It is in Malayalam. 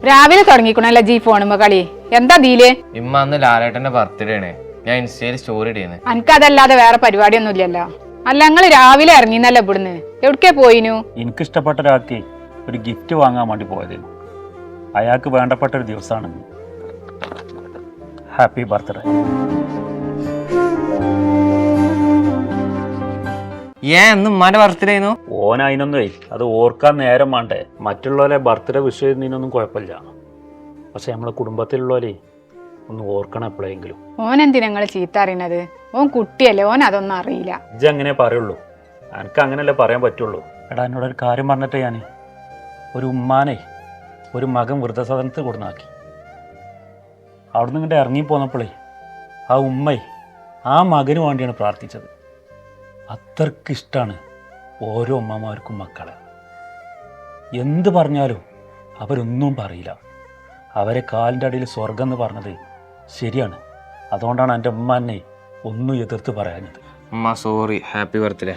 രാവിലെ തുടങ്ങിക്കണല്ലോ ജി ഫോണുമ്പോ കളി. എന്താ ദീല്? ഇമ്മ അന്ന് ലാലേട്ടന്റെ ബർത്ത്ഡേ ആണ്. ഞാൻ ഇൻസ്റ്റയിൽ സ്റ്റോറി ഇടുന്നു. അനക്കതല്ലാതെ വേറെ പരിപാടിയൊന്നും ഇല്ലല്ലോ. അല്ല ഞങ്ങള് രാവിലെ ഇറങ്ങിന്നല്ലോ ഇവിടുന്ന്. എവിടക്കേ പോയിനു? എനിക്കിഷ്ടപ്പെട്ട ഒരാൾക്ക് ഒരു ഗിഫ്റ്റ് വാങ്ങാൻ വേണ്ടി പോയതായിരുന്നു. അയാൾക്ക് വേണ്ടപ്പെട്ട ഒരു ദിവസമാണ്. Happy birthday. എന്ന് ഉമ്മാന്റെ ബർത്ത്ഡേ ആയിരുന്നു. ഓനതിനൊന്നേ അത് ഓർക്കാൻ നേരം വേണ്ടേ. മറ്റുള്ളവരെ ബർത്ത്ഡേ വിഷ് ചെയ്യുന്നതിനൊന്നും കുഴപ്പമില്ല. പക്ഷെ നമ്മളെ കുടുംബത്തിലുള്ളവരെ ഒന്ന് ഓർക്കണം എപ്പോഴെങ്കിലും. ഓൻ എന്തിനാ നിങ്ങള് ചീത്ത അറിയണത്? ഓൻ കുട്ടിയല്ലേ, ഓൻ അതൊന്നും അറിയില്ല. ഇജ്ജ് അങ്ങനെ പറയുള്ളൂ, എനിക്ക് അങ്ങനെയല്ലേ പറയാൻ പറ്റുള്ളൂ. എടാ എന്നോടൊരു കാര്യം പറഞ്ഞിട്ട് ഞാൻ ഒരു ഉമ്മാനെ ഒരു മകൻ വൃദ്ധസദനത്തിൽ കൊടുന്നാക്കി. അവിടുന്ന് ഇങ്ങോട്ട് ഇറങ്ങിപ്പോന്നപ്പോഴേ ആ ഉമ്മ ആ മകന് വേണ്ടിയാണ് പ്രാർത്ഥിച്ചത്. അത്രക്കിഷ്ടമാണ് ഓരോ ഉമ്മമാർക്കും മക്കളെ. എന്ത് പറഞ്ഞാലും അവരൊന്നും പറയില്ല. അവരെ കാലിൻ്റെ അടിയിൽ സ്വർഗം എന്ന് പറഞ്ഞത് ശരിയാണ്. അതുകൊണ്ടാണ് എൻ്റെ ഉമ്മ എന്നെ ഒന്നും എതിർത്ത് പറയാഞ്ഞത്. ഉമ്മ സോറി, ഹാപ്പി ബർത്ത്ഡേ.